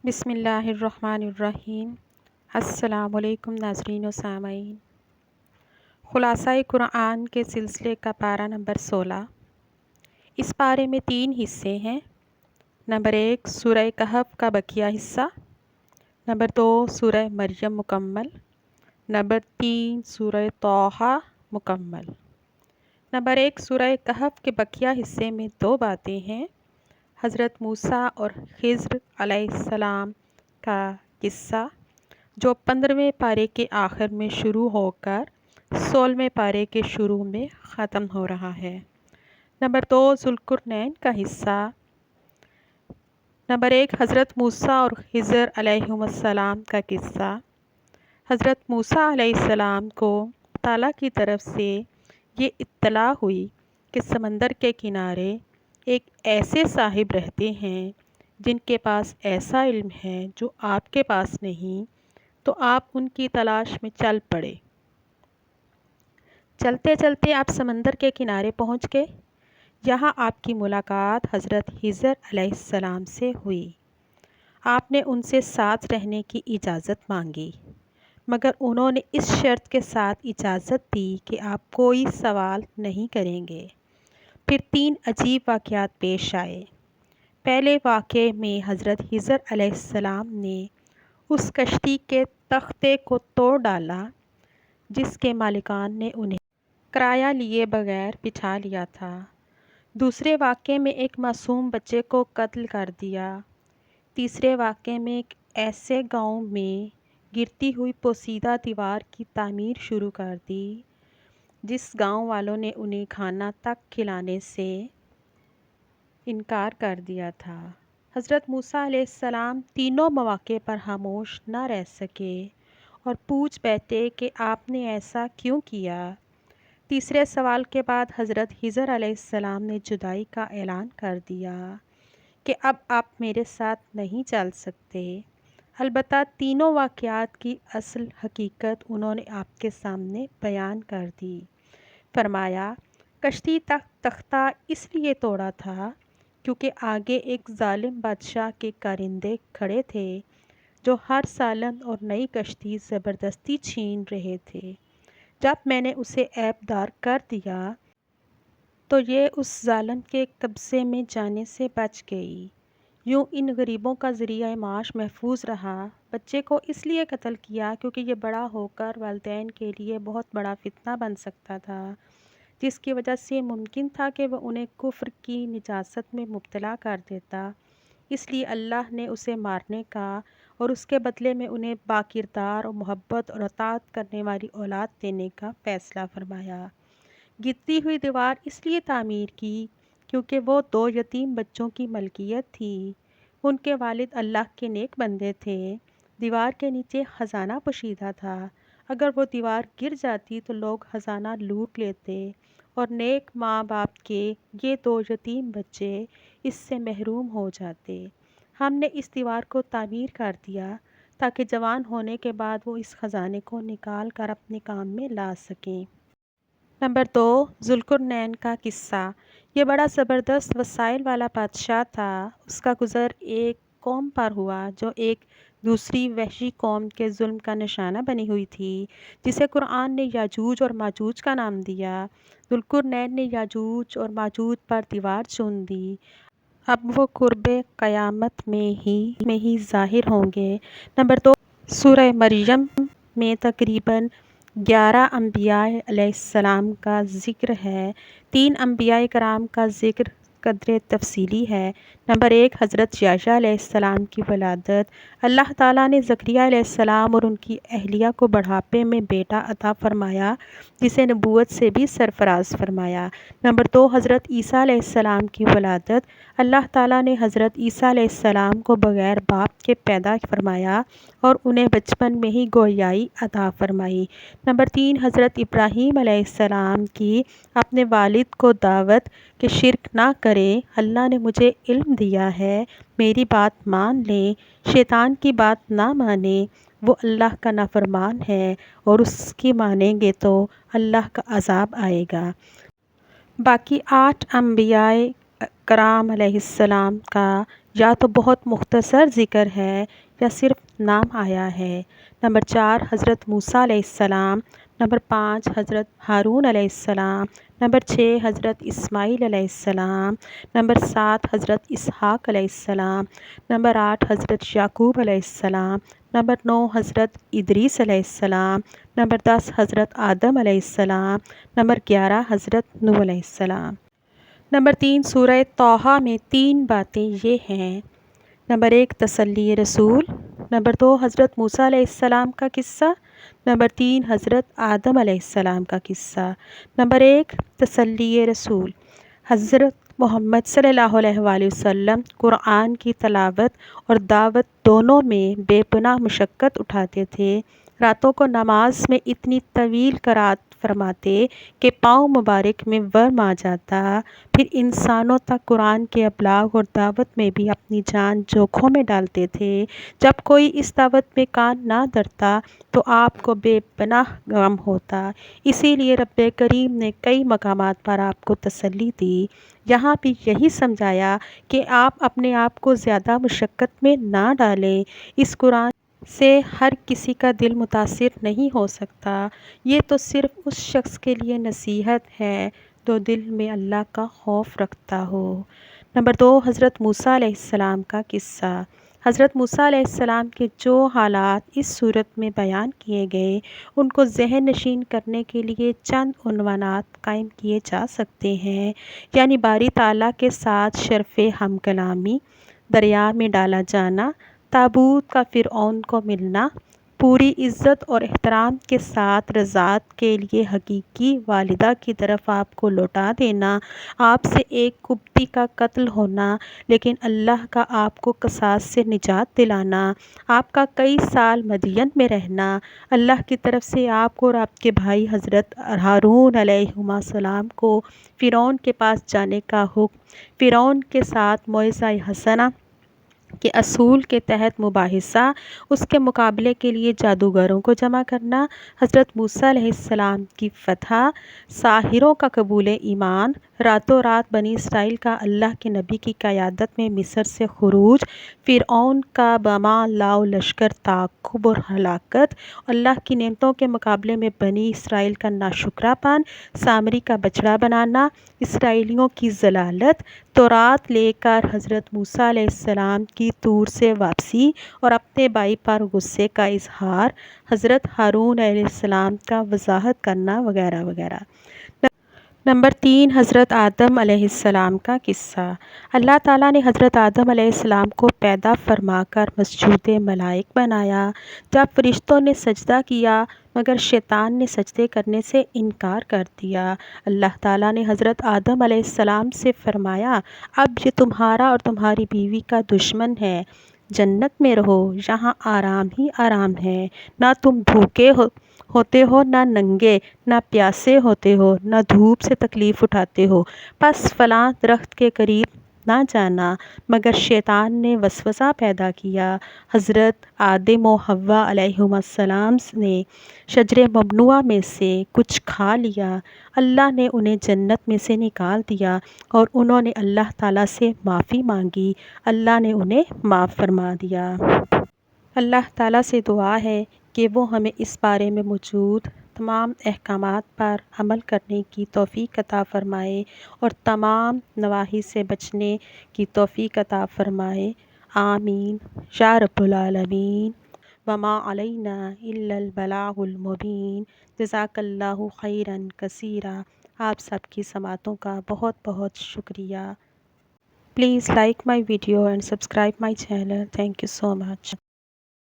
بسم اللہ الرحمن الرحیم۔ السلام علیکم ناظرین و سامعین۔ خلاصہ قرآن کے سلسلے کا پارہ نمبر 16۔ اس پارے میں 3 حصے ہیں۔ نمبر 1 سورہ کہف کا بقیہ حصہ، نمبر 2 سورہ مریم مکمل، نمبر 3 سورہ طٰہٰ مکمل۔ نمبر 1 سورہ کہف کے بقیہ حصے میں 2 باتیں ہیں۔ حضرت موسیٰ اور خضر علیہ السلام کا قصہ جو 15ویں پارے کے آخر میں شروع ہو کر 16ویں پارے کے شروع میں ختم ہو رہا ہے۔ نمبر 2 ذوالقرنین کا حصہ۔ نمبر 1 حضرت موسیٰ اور خضر علیہم السلام کا قصہ۔ حضرت موسیٰ علیہ السلام کو تعالیٰ کی طرف سے یہ اطلاع ہوئی کہ سمندر کے کنارے ایک ایسے صاحب رہتے ہیں جن کے پاس ایسا علم ہے جو آپ کے پاس نہیں، تو آپ ان کی تلاش میں چل پڑے۔ چلتے چلتے آپ سمندر کے کنارے پہنچ گئے۔ یہاں آپ کی ملاقات حضرت خضر علیہ السلام سے ہوئی۔ آپ نے ان سے ساتھ رہنے کی اجازت مانگی، مگر انہوں نے اس شرط کے ساتھ اجازت دی کہ آپ کوئی سوال نہیں کریں گے۔ پھر 3 عجیب واقعات پیش آئے۔ پہلے واقعے میں حضرت خضر علیہ السلام نے اس کشتی کے تختے کو توڑ ڈالا جس کے مالکان نے انہیں کرایہ لیے بغیر بٹھا لیا تھا۔ دوسرے واقعے میں ایک معصوم بچے کو قتل کر دیا۔ تیسرے واقعے میں ایک ایسے گاؤں میں گرتی ہوئی پوسیدہ دیوار کی تعمیر شروع کر دی جس گاؤں والوں نے انہیں کھانا تک کھلانے سے انکار کر دیا تھا۔ حضرت موسیٰ علیہ السلام تینوں مواقع پر خاموش نہ رہ سکے اور پوچھ بیٹھے کہ آپ نے ایسا کیوں کیا۔ تیسرے سوال کے بعد حضرت خضر علیہ السلام نے جدائی کا اعلان کر دیا کہ اب آپ میرے ساتھ نہیں چل سکتے۔ البتہ تینوں واقعات کی اصل حقیقت انہوں نے آپ کے سامنے بیان کر دی۔ فرمایا، کشتی تختہ اس لیے توڑا تھا کیونکہ آگے ایک ظالم بادشاہ کے کارندے کھڑے تھے جو ہر سالن اور نئی کشتی زبردستی چھین رہے تھے۔ جب میں نے اسے عیب دار کر دیا تو یہ اس ظالم کے قبضے میں جانے سے بچ گئی۔ یوں ان غریبوں کا ذریعہ معاش محفوظ رہا۔ بچے کو اس لیے قتل کیا کیونکہ یہ بڑا ہو کر والدین کے لیے بہت بڑا فتنہ بن سکتا تھا، جس کی وجہ سے ممکن تھا کہ وہ انہیں کفر کی نجاست میں مبتلا کر دیتا۔ اس لیے اللہ نے اسے مارنے کا اور اس کے بدلے میں انہیں باکردار اور محبت اور اطاعت کرنے والی اولاد دینے کا فیصلہ فرمایا۔ گرتی ہوئی دیوار اس لیے تعمیر کی کیونکہ وہ 2 یتیم بچوں کی ملکیت تھی۔ ان کے والد اللہ کے نیک بندے تھے۔ دیوار کے نیچے خزانہ پوشیدہ تھا۔ اگر وہ دیوار گر جاتی تو لوگ خزانہ لوٹ لیتے اور نیک ماں باپ کے یہ 2 یتیم بچے اس سے محروم ہو جاتے۔ ہم نے اس دیوار کو تعمیر کر دیا تاکہ جوان ہونے کے بعد وہ اس خزانے کو نکال کر اپنے کام میں لا سکیں۔ نمبر 2 ذوالقرنین کا قصہ۔ یہ بڑا زبردست وسائل والا بادشاہ تھا۔ اس کا گزر ایک قوم پر ہوا جو ایک دوسری وحشی قوم کے ظلم کا نشانہ بنی ہوئی تھی، جسے قرآن نے یاجوج اور ماجوج کا نام دیا۔ ذوالقرنین نے یاجوج اور ماجوج پر دیوار چن دی۔ اب وہ قرب قیامت میں ہی ظاہر ہوں گے۔ نمبر 2 سورہ مریم میں تقریباً 11 انبیاء علیہ السلام کا ذکر ہے۔ 3 انبیاء کرام کا ذکر قدر تفصیلی ہے۔ نمبر 1 حضرت یحییٰ علیہ السلام کی ولادت۔ اللہ تعالیٰ نے زکریا علیہ السلام اور ان کی اہلیہ کو بڑھاپے میں بیٹا عطا فرمایا جسے نبوت سے بھی سرفراز فرمایا۔ نمبر 2 حضرت عیسیٰ علیہ السلام کی ولادت۔ اللہ تعالیٰ نے حضرت عیسیٰ علیہ السلام کو بغیر باپ کے پیدا فرمایا اور انہیں بچپن میں ہی گویائی عطا فرمائی۔ نمبر 3 حضرت ابراہیم علیہ السلام کی اپنے والد کو دعوت کہ شرک نہ کریں۔ اللہ نے مجھے علم دیا ہے، میری بات مان لیں، شیطان کی بات نہ مانیں، وہ اللہ کا نافرمان ہے اور اس کی مانیں گے تو اللہ کا عذاب آئے گا۔ باقی 8 انبیاء کرام علیہ السلام کا یا تو بہت مختصر ذکر ہے یا صرف نام آیا ہے۔ نمبر 4 حضرت موسیٰ علیہ السلام۔ نمبر 5 حضرت ہارون علیہ السلام۔ نمبر 6 حضرت اسماعیل علیہ السلام۔ نمبر 7 حضرت اسحاق علیہ السلام۔ نمبر 8 حضرت یعقوب علیہ السلام۔ نمبر 9 حضرت ادریس علیہ السلام۔ نمبر 10 حضرت آدم علیہ السلام۔ نمبر 11 حضرت نوح علیہ السلام۔ نمبر 3 سورہ طٰہٰ میں 3 باتیں یہ ہیں۔ نمبر 1 تسلی رسول۔ نمبر 2 حضرت موسیٰ علیہ السلام کا قصہ۔ نمبر 3 حضرت آدم علیہ السلام کا قصہ۔ نمبر 1 تسلی رسول۔ حضرت محمد صلی اللہ علیہ وآلہ وسلم قرآن کی تلاوت اور دعوت دونوں میں بے پناہ مشقت اٹھاتے تھے۔ راتوں کو نماز میں اتنی طویل قرات فرماتے کہ پاؤں مبارک میں ورم آ جاتا، پھر انسانوں تک قرآن کے ابلاغ اور دعوت میں بھی اپنی جان جوکھوں میں ڈالتے تھے۔ جب کوئی اس دعوت میں کان نہ دھرتا تو آپ کو بے پناہ غم ہوتا، اسی لیے رب کریم نے کئی مقامات پر آپ کو تسلی دی۔ یہاں بھی یہی سمجھایا کہ آپ اپنے آپ کو زیادہ مشقت میں نہ ڈالیں۔ اس قرآن سے ہر کسی کا دل متاثر نہیں ہو سکتا، یہ تو صرف اس شخص کے لیے نصیحت ہے جو دل میں اللہ کا خوف رکھتا ہو۔ نمبر 2 حضرت موسیٰ علیہ السلام کا قصہ۔ حضرت موسیٰ علیہ السلام کے جو حالات اس صورت میں بیان کیے گئے ان کو ذہن نشین کرنے کے لیے چند عنوانات قائم کیے جا سکتے ہیں، یعنی باری تعالیٰ کے ساتھ شرف ہم کلامی، دریا میں ڈالا جانا، تابوت کا فرعون کو ملنا، پوری عزت اور احترام کے ساتھ رضاعت کے لیے حقیقی والدہ کی طرف آپ کو لوٹا دینا، آپ سے ایک قبطی کا قتل ہونا لیکن اللہ کا آپ کو قصاص سے نجات دلانا، آپ کا کئی سال مدین میں رہنا، اللہ کی طرف سے آپ کو اور آپ کے بھائی حضرت ہارون علیہ السلام کو فرعون کے پاس جانے کا حکم، فرعون کے ساتھ موعظہ حسنہ کے اصول کے تحت مباحثہ، اس کے مقابلے کے لیے جادوگروں کو جمع کرنا، حضرت موسیٰ علیہ السلام کی فتح، ساحروں کا قبول ایمان، راتوں رات بنی اسرائیل کا اللہ کے نبی کی قیادت میں مصر سے خروج، فرعون کا بما لاؤ لشکر تعاقب اور ہلاکت، اللہ کی نعمتوں کے مقابلے میں بنی اسرائیل کا ناشکرا پن، سامری کا بچڑا بنانا، اسرائیلیوں کی ضلالت، تورات لے کر حضرت موسیٰ علیہ السلام کی طور سے واپسی اور اپنے بھائی پر غصے کا اظہار، حضرت ہارون علیہ السلام کا وضاحت کرنا وغیرہ وغیرہ۔ نمبر 3 حضرت آدم علیہ السلام کا قصہ۔ اللہ تعالیٰ نے حضرت آدم علیہ السلام کو پیدا فرما کر مسجود ملائک بنایا۔ جب فرشتوں نے سجدہ کیا مگر شیطان نے سجدے کرنے سے انکار کر دیا، اللہ تعالیٰ نے حضرت آدم علیہ السلام سے فرمایا اب یہ تمہارا اور تمہاری بیوی کا دشمن ہے، جنت میں رہو، یہاں آرام ہی آرام ہے، نہ تم بھوکے ہوتے ہو نہ ننگے، نہ پیاسے ہوتے ہو نہ دھوپ سے تکلیف اٹھاتے ہو، پس فلاں درخت کے قریب نہ جانا۔ مگر شیطان نے وسوسہ پیدا کیا، حضرت آدم و حوا علیہ السلام نے شجر ممنوعہ میں سے کچھ کھا لیا، اللہ نے انہیں جنت میں سے نکال دیا اور انہوں نے اللہ تعالیٰ سے معافی مانگی، اللہ نے انہیں معاف فرما دیا۔ اللہ تعالیٰ سے دعا ہے کہ وہ ہمیں اس بارے میں موجود تمام احکامات پر عمل کرنے کی توفیق عطا فرمائے اور تمام نواہی سے بچنے کی توفیق عطا فرمائے، آمین یا رب العالمین۔ وما علینا الا البلاغ المبین۔ جزاک اللہ خیرا کثیرا۔ آپ سب کی سماعتوں کا بہت بہت شکریہ۔ Please like my video and subscribe my channel. Thank you so much.